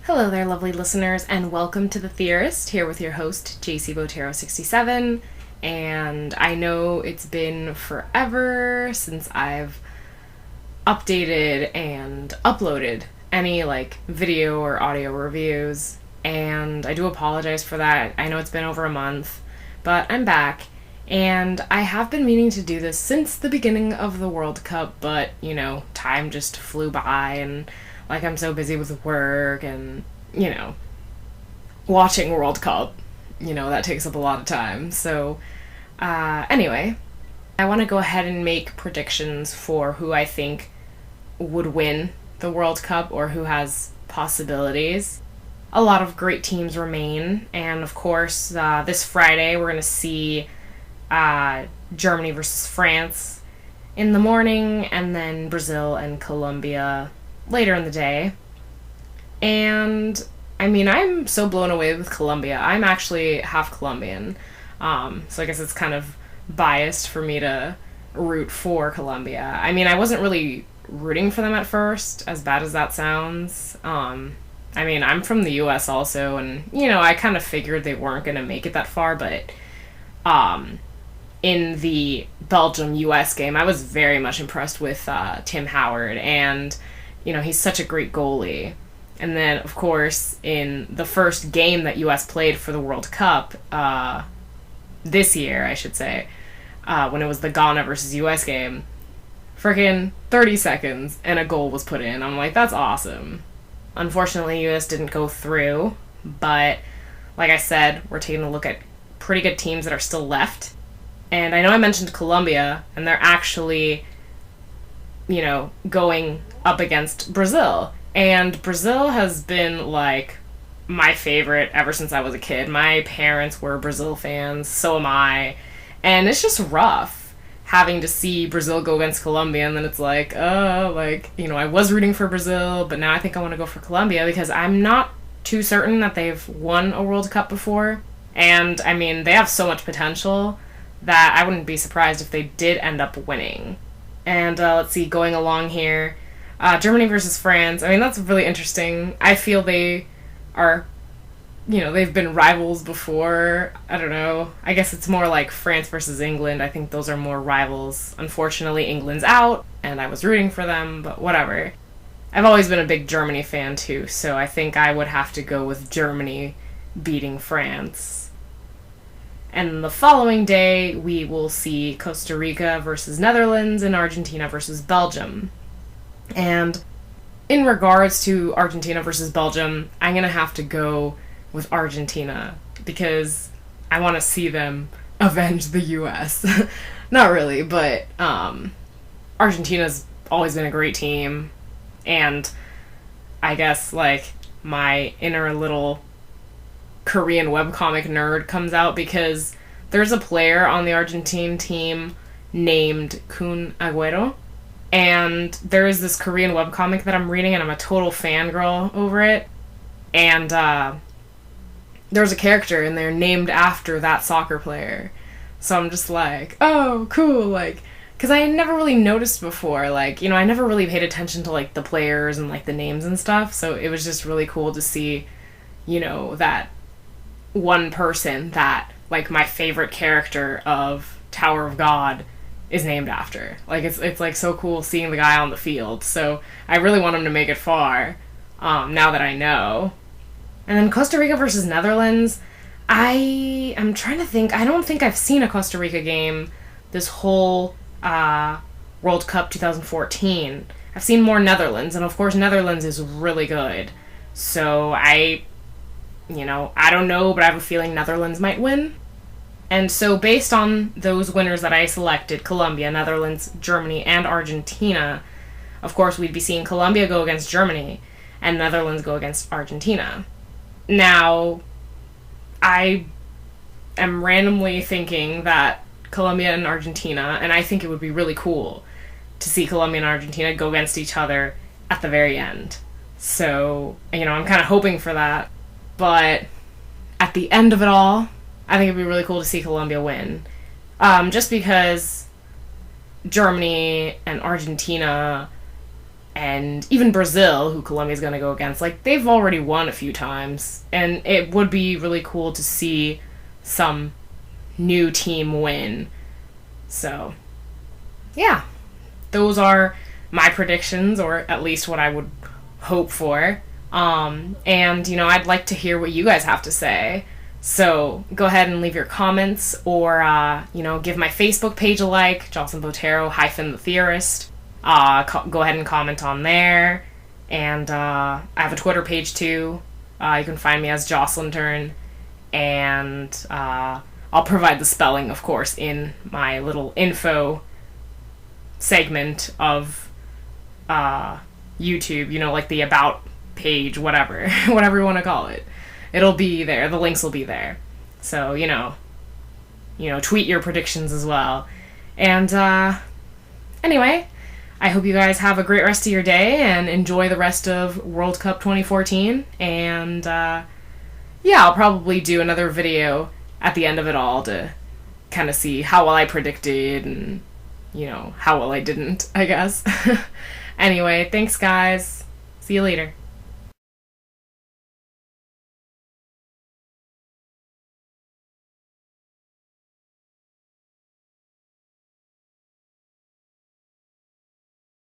Hello there, lovely listeners, and welcome to The Theorist, here with your host, JC Botero67. And I know it's been forever since I've updated and uploaded any, video or audio reviews, and I do apologize for that. I know it's been over a month, but I'm back, and I have been meaning to do this since the beginning of the World Cup, but, time just flew by, and I'm so busy with work and, watching World Cup. That takes up a lot of time. So, anyway, I want to go ahead and make predictions for who I think would win the World Cup or who has possibilities. A lot of great teams remain, and of course, this Friday we're going to see Germany versus France in the morning, and then Brazil and Colombia later in the day. And I'm so blown away with Colombia. I'm actually half Colombian, so I guess it's kind of biased for me to root for Colombia. I wasn't really rooting for them at first, as bad as that sounds. I'm from the US also, and I kind of figured they weren't going to make it that far, but in the Belgium-US game, I was very much impressed with Tim Howard, and he's such a great goalie. And then, of course, in the first game that U.S. played for the World Cup, this year, I should say, when it was the Ghana versus U.S. game, freaking 30 seconds and a goal was put in. I'm like, that's awesome. Unfortunately, U.S. didn't go through, but like I said, we're taking a look at pretty good teams that are still left. And I know I mentioned Colombia, and they're actually going up against Brazil. And Brazil has been, my favorite ever since I was a kid. My parents were Brazil fans, so am I. And it's just rough having to see Brazil go against Colombia, and then it's I was rooting for Brazil, but now I think I want to go for Colombia because I'm not too certain that they've won a World Cup before. And, they have so much potential that I wouldn't be surprised if they did end up winning. And let's see, going along here, Germany versus France. That's really interesting. I feel they are, they've been rivals before. I don't know. I guess it's more like France versus England. I think those are more rivals. Unfortunately, England's out, and I was rooting for them, but whatever. I've always been a big Germany fan, too, so I think I would have to go with Germany beating France. And the following day, we will see Costa Rica versus Netherlands and Argentina versus Belgium. And in regards to Argentina versus Belgium, I'm going to have to go with Argentina because I want to see them avenge the U.S. Not really, but Argentina's always been a great team. And I guess, my inner little Korean webcomic nerd comes out because there's a player on the Argentine team named Kun Agüero, and there is this Korean webcomic that I'm reading, and I'm a total fangirl over it, and there's a character in there named after that soccer player, so I'm just like, oh, cool, because I had never really noticed before, I never really paid attention to, the players and, the names and stuff, so it was just really cool to see, that one person that, my favorite character of Tower of God is named after. It's so cool seeing the guy on the field. So I really want him to make it far, now that I know. And then Costa Rica versus Netherlands, I'm trying to think. I don't think I've seen a Costa Rica game this whole World Cup 2014. I've seen more Netherlands, and of course Netherlands is really good. So I don't know, but I have a feeling Netherlands might win. And so based on those winners that I selected, Colombia, Netherlands, Germany, and Argentina, of course we'd be seeing Colombia go against Germany and Netherlands go against Argentina. Now, I am randomly thinking that Colombia and Argentina, and I think it would be really cool to see Colombia and Argentina go against each other at the very end. So, I'm kind of hoping for that. But at the end of it all, I think it'd be really cool to see Colombia win. Just because Germany and Argentina and even Brazil, who Colombia's going to go against, like, they've already won a few times, and it would be really cool to see some new team win. So, yeah, those are my predictions, or at least what I would hope for. And, you know, I'd like to hear what you guys have to say. So go ahead and leave your comments, or, you know, give my Facebook page a like, Jocelyn Botero -the Theorist. Go ahead and comment on there. And I have a Twitter page too. You can find me as Jocelyn Turn. And I'll provide the spelling, of course, in my little info segment of YouTube, you know, like the About page, whatever, whatever you want to call it. It'll be there. The links will be there. So, you know, tweet your predictions as well. And anyway, I hope you guys have a great rest of your day and enjoy the rest of World Cup 2014. And yeah, I'll probably do another video at the end of it all to kind of see how well I predicted and, you know, how well I didn't, I guess. Anyway, thanks guys. See you later.